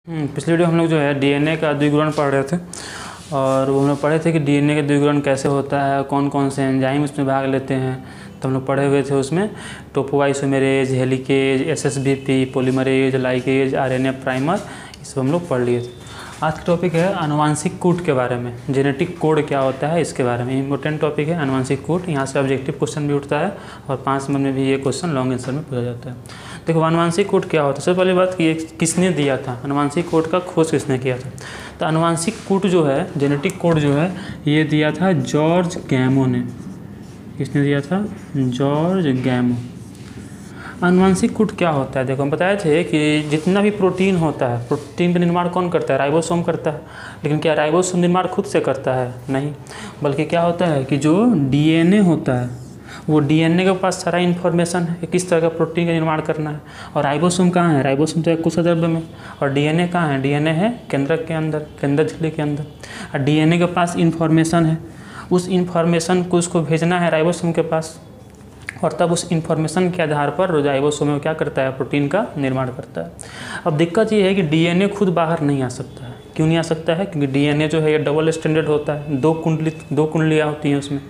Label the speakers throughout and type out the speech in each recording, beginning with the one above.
Speaker 1: पिछली वीडियो हम लोग जो है डीएनए का द्विगुणन पढ़ रहे थे और वो हम लोग पढ़े थे कि डीएनए का द्विगुणन कैसे होता है, कौन कौन से एंजाइम उसमें भाग लेते हैं। तो हम लोग पढ़े हुए थे उसमें topoisomerase, helicase, SSBP, polymerase, ligase, RNA primer, ये सब हम लोग पढ़ लिए थे। आज का टॉपिक है आनुवांशिक कूट के बारे में, जेनेटिक कोड क्या होता है इसके बारे में। इंपॉर्टेंट टॉपिक है आनुवांशिक कूट। यहाँ से ऑब्जेक्टिव क्वेश्चन भी उठता है और 5 नंबर में भी ये क्वेश्चन लॉन्ग आंसर में पूछा जाता है। देखो आनुवांशिक कोड क्या होता है। सबसे पहली बात कि ये किसने दिया था, आनुवांशिक कोड का खोज किसने किया था। तो आनुवांशिक कोड जो है, जेनेटिक कोड जो है, ये दिया था जॉर्ज गैमो ने। किसने दिया था? जॉर्ज गैमो। आनुवांशिक कोड क्या होता है? देखो हम बताए थे कि जितना भी प्रोटीन होता है, प्रोटीन का निर्माण कौन करता है? राइबोसोम करता है। लेकिन क्या राइबोसोम निर्माण खुद से करता है? नहीं, बल्कि क्या होता है कि जो डीएनए होता है वो डीएनए के पास सारा इन्फॉर्मेशन है कि किस तरह का प्रोटीन का निर्माण करना है। और राइबोसोम कहाँ है? राइबोसोम तो है कोशिका में। और डीएनए कहाँ है? डीएनए है केंद्रक के अंदर, केंद्रक झिल्ली के अंदर। और डीएनए के पास इन्फॉर्मेशन है, उस इन्फॉर्मेशन को उसको भेजना है राइबोसोम के पास, और तब उस इन्फॉर्मेशन के आधार पर राइबोसोम में क्या करता है? प्रोटीन का निर्माण करता है। अब दिक्कत ये है कि डीएनए खुद बाहर नहीं आ सकता है। क्यों नहीं आ सकता है? क्योंकि डीएनए जो है ये डबल स्टैंडर्ड होता है, दो कुंडलियाँ होती हैं उसमें,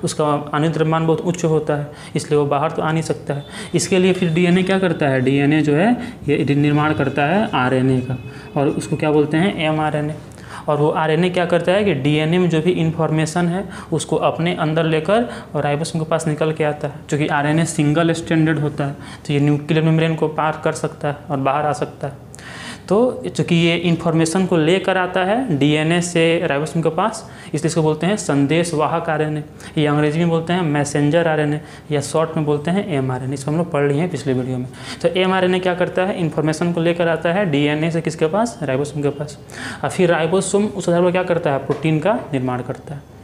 Speaker 1: उसका आणविक द्रव्यमान बहुत उच्च होता है, इसलिए वो बाहर तो आ नहीं सकता है। इसके लिए फिर डीएनए क्या करता है? डीएनए जो है ये निर्माण करता है आरएनए का, और उसको क्या बोलते हैं? एमआरएनए। और वो आरएनए क्या करता है कि डीएनए में जो भी इन्फॉर्मेशन है उसको अपने अंदर लेकर और राइबोसोम के पास निकल के आता है। क्योंकि आरएनए सिंगल स्टैंडर्ड होता है तो ये न्यूक्लियर मेम्ब्रेन को पार कर सकता है और बाहर आ सकता है। तो चूँकि ये इन्फॉर्मेशन को लेकर आता है डीएनए से राइबोसोम के पास, इसलिए इसको बोलते हैं संदेशवाहक आरएनए, या अंग्रेजी में बोलते हैं मैसेंजर आरएनए, या शॉर्ट में बोलते हैं एमआरएनए। इसको हम लोग पढ़ लिए हैं पिछले वीडियो में। तो एमआरएनए क्या करता है? इन्फॉर्मेशन को लेकर आता है डीएनए से किसके पास? राइबोसोम के पास। और फिर राइबोसोम उस आधार पर क्या करता है? प्रोटीन का निर्माण करता है।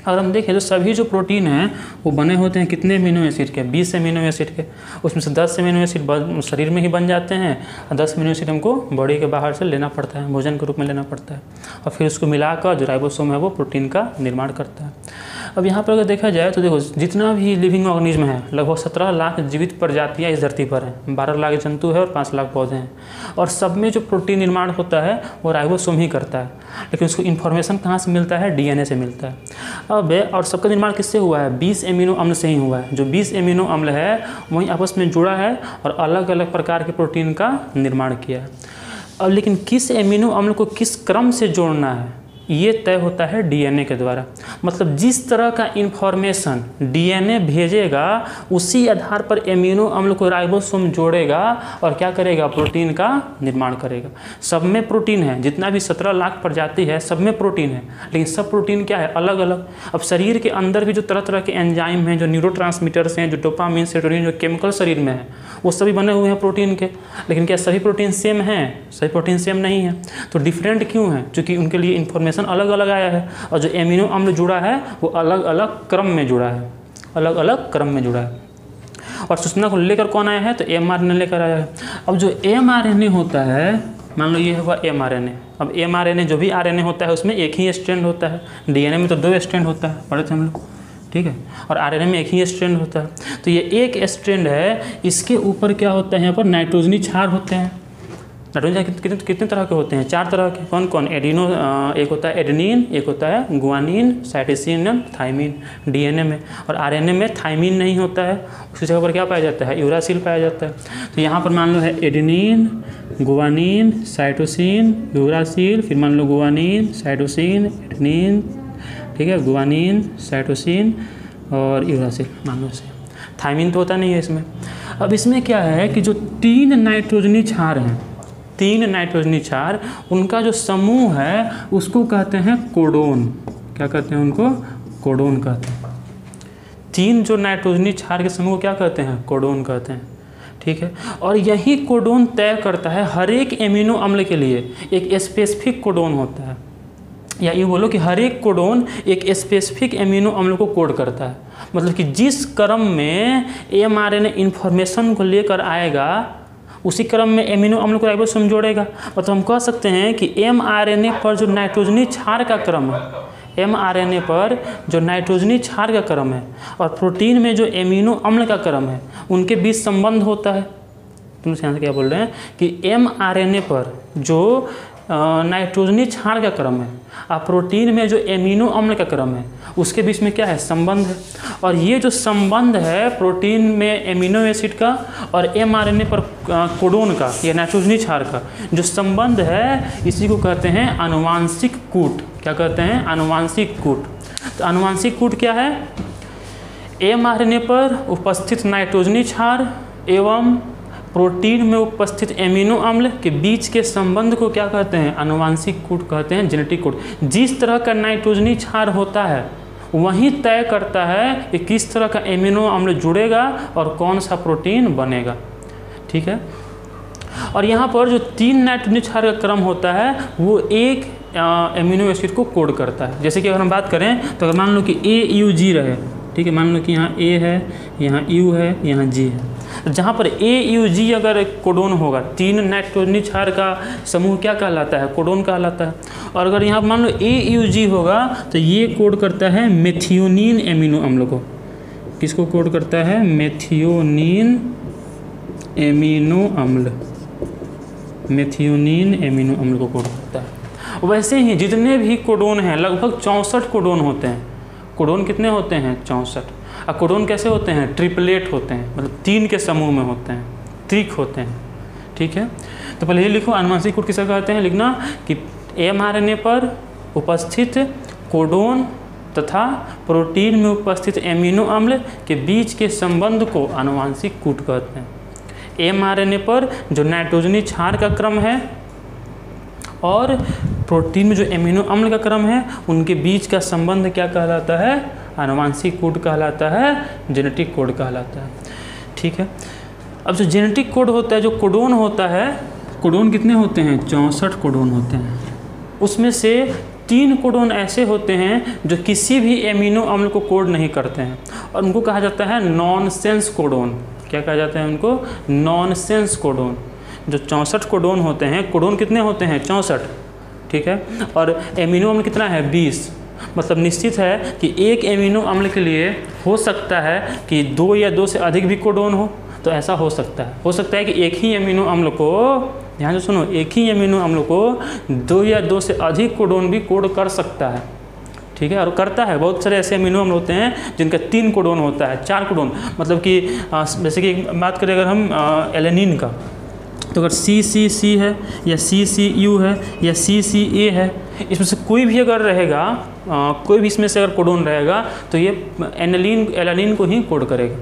Speaker 1: अगर हम देखें तो सभी जो प्रोटीन हैं वो बने होते हैं कितने अमीनो एसिड के? 20 अमीनो एसिड के। उसमें से 10 अमीनो एसिड शरीर में ही बन जाते हैं और 10 अमीनो एसिड हमको बॉडी के बाहर से लेना पड़ता है, भोजन के रूप में लेना पड़ता है, और फिर उसको मिलाकर जो राइबोसोम है वो प्रोटीन का निर्माण करता है। अब यहाँ पर अगर देखा जाए तो देखो जितना भी लिविंग ऑर्गेनिज्म है, लगभग 17 लाख जीवित प्रजातियाँ इस धरती पर हैं, 12 लाख जंतु है और 5 लाख पौधे हैं, और सब में जो प्रोटीन निर्माण होता है वो राइबोसोम ही करता है। लेकिन उसको इन्फॉर्मेशन कहाँ से मिलता है? डीएनए से मिलता है। अब और सबका निर्माण किससे हुआ है? 20 एमिनो अम्ल से ही हुआ है। जो 20 एमिनो अम्ल है वही आपस में जुड़ा है और अलग अलग प्रकार के प्रोटीन का निर्माण किया है। अब लेकिन किस एमिनो अम्ल को किस क्रम से जोड़ना है ये तय होता है डीएनए के द्वारा। मतलब जिस तरह का इन्फॉर्मेशन डीएनए भेजेगा उसी आधार पर एमिनो अम्ल को राइबोसोम जोड़ेगा और क्या करेगा? प्रोटीन का निर्माण करेगा। सब में प्रोटीन है, जितना भी 17 लाख प्रजाति है सब में प्रोटीन है, लेकिन सब प्रोटीन क्या है? अलग अलग। अब शरीर के अंदर भी जो तरह तरह के एंजाइम हैं, जो न्यूरोट्रांसमीटर्स हैं, जो डोपामिन, सेरोटोनिन, जो केमिकल शरीर में है वो सभी बने हुए हैं प्रोटीन के। लेकिन क्या सभी प्रोटीन सेम हैं? सभी प्रोटीन सेम नहीं है। तो डिफरेंट क्यों है? क्योंकि उनके लिए इन्फॉर्मेशन अलग अलग आया है, और जो एमिनो अम्ल जुड़ा है वो अलग अलग क्रम में जुड़ा है, अलग अलग क्रम में जुड़ा है। और सूचना को लेकर कौन आया है? तो एमआरएनए लेकर आया है। अब जो एमआरएनए होता है, मान लो ये हुआ एमआरएनए। अब एमआरएनए जो भी आरएनए होता है उसमें एक ही स्ट्रैंड होता है। डीएनए में तो 2 स्ट्रैंड होता है, पढ़े थे हम लोग, ठीक है। और आरएनए में एक ही स्ट्रैंड होता है। तो ये एक स्ट्रैंड है, इसके ऊपर क्या होता है? यहाँ पर नाइट्रोजनी क्षार होते हैं। नाइट्रोजन कितने तरह के होते हैं? 4 तरह के। कौन कौन? एडिनो, एक होता है एडेनिन, एक होता है गुआनिन, साइटोसिन, थाइमिन डीएनए में। और आरएनए में थाइमिन नहीं होता है, उसकी जगह पर क्या पाया जाता है? यूरासिल पाया जाता है। तो यहाँ पर मान लो है एडेनिन, गुआनिन, साइटोसिन, यूरासिल, फिर मान लो गुआनिन, साइटोसिन, एडेनिन, ठीक है, गुआनिन, साइटोसिन और यूरासिल, मान लो से। थाइमिन तो होता नहीं है इसमें। अब इसमें क्या है कि जो 3 नाइट्रोजनी क्षार हैं, 3 नाइट्रोजनी क्षार, उनका जो समूह है उसको कहते हैं कोडोन। क्या कहते हैं? उनको कोडोन कहते हैं। 3 जो नाइट्रोजनी क्षार के समूह को क्या कहते हैं? कोडोन कहते हैं, ठीक है। और यही कोडोन तय करता है हर एक एमिनो अम्ल के लिए एक स्पेसिफिक कोडोन होता है, या ये बोलो कि हर एक कोडोन एक स्पेसिफिक एमिनो अम्ल को कोड करता है। मतलब कि जिस क्रम में एमआरएनए इन्फॉर्मेशन को लेकर आएगा उसी क्रम में एमिनो अम्ल को राइबोसोम जोड़ेगा। मतलब हम कह सकते हैं कि एमआरएनए पर जो नाइट्रोजनी क्षार का क्रम है, एमआरएनए पर जो नाइट्रोजनी क्षार का क्रम है और प्रोटीन में जो एमिनो अम्ल का क्रम है, उनके बीच संबंध होता है। तुम यहाँ से क्या बोल रहे हैं कि mRNA पर जो नाइट्रोजनी क्षार का क्रम है और प्रोटीन में जो एमिनो अम्ल का क्रम है उसके बीच में क्या है, संबंध है। और ये जो संबंध है प्रोटीन में एमिनो एसिड का और mRNA पर कोडोन का या नाइट्रोजनी क्षार का जो संबंध है, इसी को कहते हैं आनुवांशिक कूट। क्या कहते हैं? आनुवांशिक कूट। तो आनुवांशिक कूट क्या है? mRNA पर उपस्थित नाइट्रोजनी क्षार एवं प्रोटीन में उपस्थित एमिनो अम्ल के बीच के संबंध को क्या कहते हैं? आनुवांशिक कूट कहते हैं, जेनेटिक कूट। जिस तरह का नाइट्रोजनी क्षार होता है वही तय करता है कि किस तरह का एमिनो अम्ल जुड़ेगा और कौन सा प्रोटीन बनेगा। ठीक है। और यहाँ पर जो 3 नाइट्रोजनी क्षार का क्रम होता है वो एक एमिनो एसिड को कोड करता है। जैसे कि अगर हम बात करें तो अगर मान लो कि AUG रहे, ठीक है, मान लो कि यहाँ A है, यहाँ U है, यहाँ G है। जहाँ पर AUG अगर कोडोन होगा, 3 नाइट्रोजनी क्षार का समूह क्या कहलाता है? कोडोन कहलाता है। और अगर यहाँ मान लो AUG होगा तो ये कोड करता है मेथियोनिन एमिनो अम्ल को। किसको कोड करता है? मेथियोनिन एमिनो अम्ल। मेथियोनिन एमिनो अम्ल को कोड करता है। वैसे ही जितने भी कोडोन हैं, लगभग 64 कोडोन होते हैं। कोडोन कितने होते हैं? 64। और कोडोन कैसे होते हैं? ट्रिपलेट होते हैं, मतलब 3 के समूह में होते हैं, त्रिक होते हैं। ठीक है। तो पहले ये लिखो, आनुवांशिक कूट किसे कहते हैं? लिखना कि mRNA पर उपस्थित कोडोन तथा प्रोटीन में उपस्थित एमिनो अम्ल के बीच के संबंध को आनुवांशिक कूट कहते हैं। mRNA पर जो नाइट्रोजनी क्षार का क्रम है और प्रोटीन में जो एमिनो अम्ल का क्रम है उनके बीच का संबंध क्या कहलाता है? आनुवांशिक कोड कहलाता है, जेनेटिक कोड कहलाता है। ठीक है। अब जो जेनेटिक कोड होता है, जो कोडोन होता है, कोडोन कितने होते हैं? 64 कोडोन होते हैं। उसमें से 3 कोडोन ऐसे होते हैं जो किसी भी एमिनो अम्ल को कोड नहीं करते हैं और उनको कहा जाता है नॉनसेंस कोडोन। क्या कहा जाता है उनको? Nonsense codon. जो 64 कोडोन होते हैं, कोडोन कितने होते हैं? 64। ठीक है। और एमिनो अम्ल कितना है? 20। मतलब निश्चित है कि एक एमिनो अम्ल के लिए हो सकता है कि 2 या 2 से अधिक भी कोडोन हो। तो ऐसा हो सकता है कि एक ही एमिनो अम्ल को, ध्यान से सुनो, एक ही एमिनो अम्ल को 2 या 2 से अधिक कोडोन भी कोड कर सकता है। ठीक है। और करता है। बहुत सारे ऐसे एमिनो अम्ल होते हैं जिनका 3 कोडोन होता है, 4 कोडोन। मतलब कि जैसे कि बात करें अगर हम एलेनिन का, तो अगर CCC है या CCU है या CCA है, इसमें से कोई भी अगर रहेगा, कोई भी इसमें से अगर कोडोन रहेगा तो ये एलानिन को ही कोड करेगा।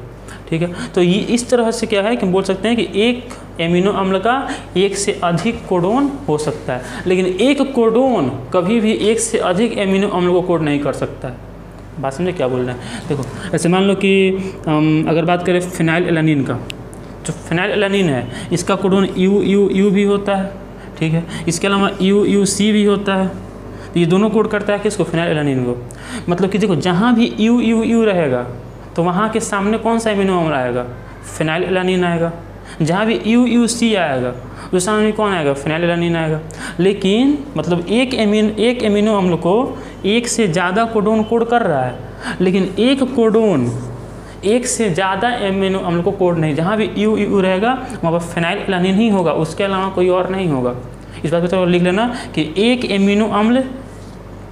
Speaker 1: ठीक है। तो ये इस तरह से क्या है कि बोल सकते हैं कि एक एमिनो अम्ल का 1 से अधिक कोडोन हो सकता है, लेकिन एक कोडोन कभी भी 1 से अधिक एमिनो अम्ल को कोड नहीं कर सकता है। बात समझे क्या बोल रहे हैं? देखो, ऐसे मान लो कि अगर बात करें फिनाइल एलानिन का, जो फिनाइल एलानिन है इसका कोडोन U भी होता है। ठीक है। इसके अलावा UC भी होता है। तो ये दोनों कोड करता है किसको? फिनाइल एलानिन को। मतलब कि देखो, जहाँ भी U रहेगा तो वहाँ के सामने कौन सा एमिनो अम्ल आएगा? फिनाइल एलानिन आएगा। जहाँ भी UC आएगा तो सामने कौन आएगा? फिनाइल एलानिन आएगा। लेकिन मतलब एक एमिनो अम्ल को 1 से ज़्यादा कोडोन कोड कर रहा है, लेकिन एक कोडोन 1 से ज़्यादा एमिनो अम्ल को कोड नहीं। जहाँ भी U रहेगा वहाँ पर फिनाइल एलानिन ही होगा, उसके अलावा कोई और नहीं होगा। इस बात को तो लिख लेना कि एक एमिनो अम्ल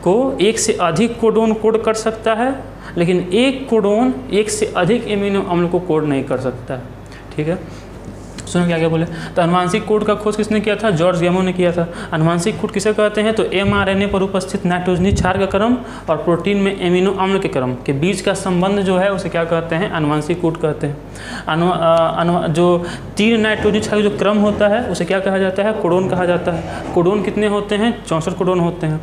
Speaker 1: को 1 से अधिक कोडोन कोड कर सकता है, लेकिन एक कोडोन 1 से अधिक एमिनो अम्ल को कोड नहीं कर सकता है। ठीक है। सुनो क्या बोले। तो आनुवांशिक कोड का खोज किसने किया था? जॉर्ज गैमो ने किया था। आनुवांशिक कोड किसे कहते हैं? तो mRNA पर उपस्थित नाइट्रोजनी क्षार का क्रम और प्रोटीन में एमिनो अम्ल के क्रम के बीच का संबंध जो है उसे क्या कहते हैं? आनुवांशिक कोड कहते हैं। जो 3 नाइट्रोजनी क्षार का जो क्रम होता है उसे क्या कहा जाता है? कोडोन कहा जाता है। कोडोन कितने होते हैं? 64 कोडोन होते हैं।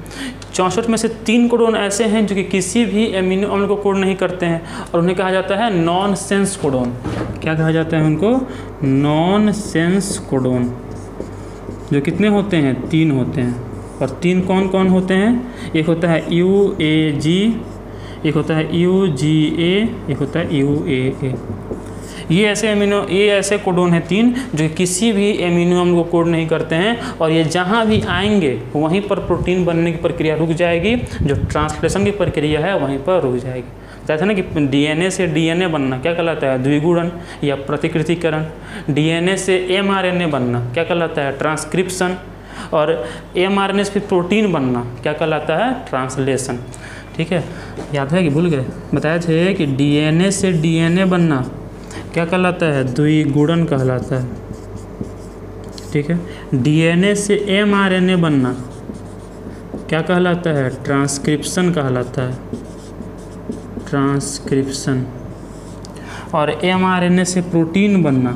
Speaker 1: 64 में से 3 कोडोन ऐसे हैं जो कि किसी भी एमिनो अम्ल को कोड नहीं करते हैं और उन्हें कहा जाता है नॉनसेंस कोडोन। क्या कहा जाता है उनको? Nonsense codon. जो कितने होते हैं? 3 होते हैं। और 3 कौन कौन होते हैं? एक होता है UAG, एक होता है UGA, एक होता है UAA। ये ऐसे कोडोन हैं 3 जो किसी भी एमिनो अम्ल को कोड नहीं करते हैं और ये जहाँ भी आएंगे वहीं पर प्रोटीन बनने की प्रक्रिया रुक जाएगी, जो ट्रांसलेशन की प्रक्रिया है वहीं पर रुक जाएगी। बताया था ना कि डीएनए से डीएनए बनना क्या कहलाता है, द्विगुणन या प्रतिकृतिकरण। डीएनए से एमआरएनए बनना क्या कहलाता है, ट्रांसक्रिप्शन। और एमआरएनए से फिर प्रोटीन बनना क्या कहलाता है, ट्रांसलेशन। ठीक है, याद है कि भूल गए? बताए थे कि डीएनए से डीएनए बनना क्या कहलाता है, द्विगुणन कहलाता है। ठीक है, डीएनए से एमआरएनए बनना क्या कहलाता है, ट्रांसक्रिप्शन कहलाता है, ट्रांसक्रिप्शन। और एमआरएनए से प्रोटीन बनना,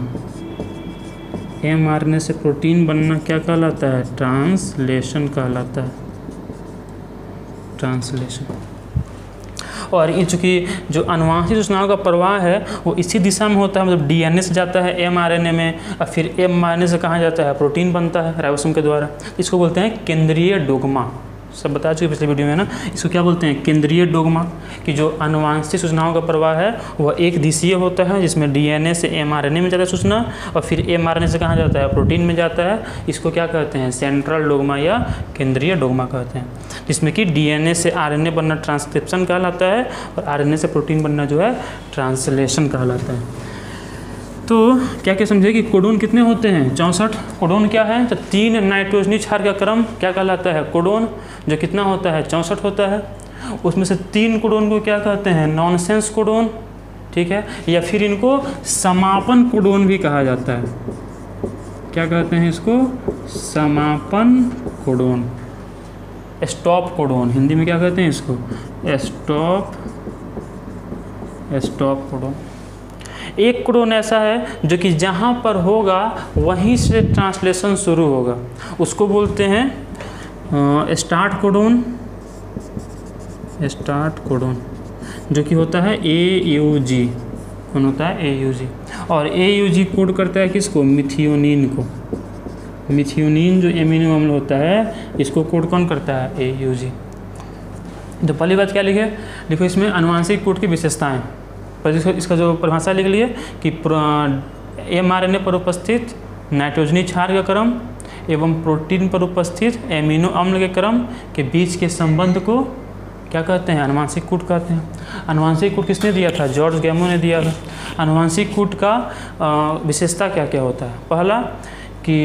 Speaker 1: एमआरएनए से प्रोटीन बनना क्या कहलाता है, ट्रांसलेशन कहलाता है, ट्रांसलेशन। और ये चूँकि जो अनुवांशिक सूचनाओं का प्रवाह है वो इसी दिशा में होता है, मतलब डीएनए से जाता है एमआरएनए में और फिर एमआरएनए से कहाँ जाता है, प्रोटीन बनता है राइबोसोम के द्वारा। इसको बोलते हैं केंद्रीय डोग्मा। सब बता चुके पिछले वीडियो में ना, इसको क्या बोलते हैं, केंद्रीय डोग्मा। कि जो अनुवांशिक सूचनाओं का प्रवाह है वह एक दिशीय होता है, जिसमें डीएनए से एमआरएनए में जाता है सूचना और फिर एमआरएनए से कहाँ जाता है, प्रोटीन में जाता है। इसको क्या कहते हैं, सेंट्रल डोग्मा या केंद्रीय डोग्मा कहते हैं। जिसमें कि डीएनए से आरएनए बनना ट्रांसक्रिप्शन कहलाता है और आरएनए से प्रोटीन बनना जो है ट्रांसलेशन कहलाता है। तो क्या क्या समझे कि कोडोन कितने होते हैं, 64। कोडोन क्या है, तो 3 नाइट्रोजनी क्षार का क्रम क्या कहलाता है, कोडोन, जो कितना होता है, 64 होता है। उसमें से 3 कोडोन को क्या कहते हैं, नॉनसेंस कोडोन। ठीक है, या फिर इनको समापन कोडोन भी कहा जाता है। क्या कहते हैं इसको, समापन कोडोन, स्टॉप कोडोन। हिंदी में क्या कहते हैं इसको, स्टॉप कोडोन। एक कोडोन ऐसा है जो कि जहाँ पर होगा वहीं से ट्रांसलेशन शुरू होगा, उसको बोलते हैं स्टार्ट कोडोन। स्टार्ट कोडोन जो कि होता है AUG। कौन होता है, AUG। और AUG कोड करता है किसको, मिथियोनिन को। मिथियोनिन जो एमिनो अम्ल होता है इसको कोड कौन करता है, AUG। तो पहली बात क्या लिखे, लिखो इसमें अनुवांशिक कोड की विशेषताएं। पर इसका जो परिभाषा लिख लिए कि एमआरएनए पर उपस्थित नाइट्रोजनी क्षार का क्रम एवं प्रोटीन पर उपस्थित एमिनो अम्ल के क्रम के बीच के संबंध को क्या कहते हैं, अनुवांशिक कोड कहते हैं। अनुवांशिक कोड किसने दिया था, जॉर्ज गैमो ने दिया था। अनुवांशिक कोड का विशेषता क्या क्या होता है, पहला कि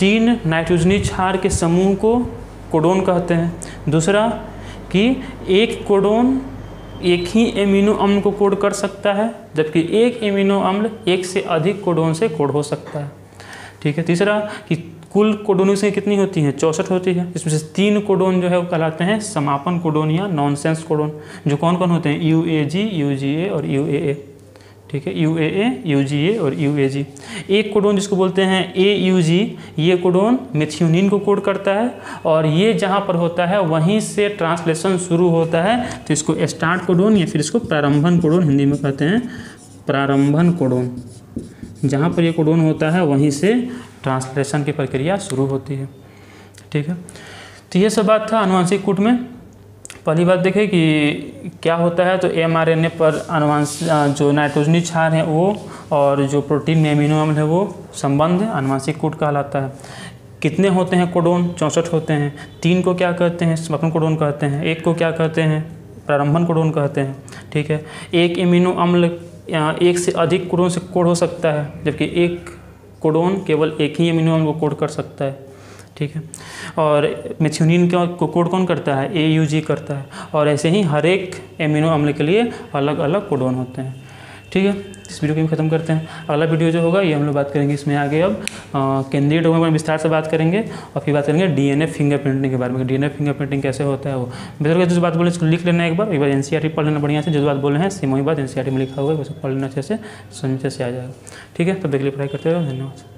Speaker 1: 3 नाइट्रोजनी क्षार के समूह को कोडोन कहते हैं। दूसरा कि एक कोडोन एक ही एमिनो अम्ल को कोड कर सकता है, जबकि एक एमिनो अम्ल एक से अधिक कोडोन से कोड हो सकता है। ठीक है, तीसरा कि कुल कोडोनों से कितनी होती हैं, 64 होती है। इसमें से 3 कोडोन जो है वो कहलाते हैं समापन कोडोन या नॉनसेंस कोडोन, जो कौन कौन होते हैं, UAG, UGA और UAA। ठीक है, UAA, UGA और UAG। एक कोडोन जिसको बोलते हैं AUG, ये कोडोन मिथियोनिन को कोड करता है और ये जहाँ पर होता है वहीं से ट्रांसलेशन शुरू होता है, तो इसको स्टार्ट कोडोन या फिर इसको प्रारंभन कोडोन हिंदी में कहते हैं, प्रारंभन कोडोन। जहाँ पर ये कोडोन होता है वहीं से ट्रांसलेशन की प्रक्रिया शुरू होती है। ठीक है, तो ये सब बात था अनुवांशिक कोड में। पहली बात देखें कि क्या होता है, तो एमआरएनए पर जो नाइट्रोजनी क्षार है वो और जो प्रोटीन में एमिनो अम्ल है वो संबंध अनुवांशिक कोड कहलाता है। कितने होते हैं कोडोन, 64 होते हैं। 3 को क्या कहते हैं, समापन कोडोन कहते हैं। 1 को क्या कहते हैं, प्रारंभन कोडोन कहते हैं। ठीक है, एक एमिनो अम्ल एक से अधिक कोडोन से कोड हो सकता है, जबकि एक कोडोन केवल एक ही एमिनो अम्ल को कोड कर सकता है। ठीक है, और मिथियोनिन को कोड कौन करता है, AUG करता है। और ऐसे ही हर एक एमिनो अम्ल के लिए अलग अलग कोडोन होते हैं। ठीक है, इस वीडियो को हम खत्म करते हैं। अगला वीडियो जो होगा ये हम लोग बात करेंगे इसमें आगे अब केंद्रीय डोग्मा में विस्तार से बात करेंगे और फिर बात करेंगे DNA फिंगरप्रिंटिंग के बारे में। DNA फिंगरप्रिंटिंग कैसे होता है वो बेहतर, जो बात बोले इसको लिख लेना एक बार NCERT पढ़ लेना बढ़िया से। जो बात बोले हैं सेम वही बात NCERT में लिखा हुआ है, वैसे पढ़ लेना अच्छे से, समझ अच्छे से आ जाएगा। ठीक है, तब देख लिए पढ़ाई करते रहो। धन्यवाद।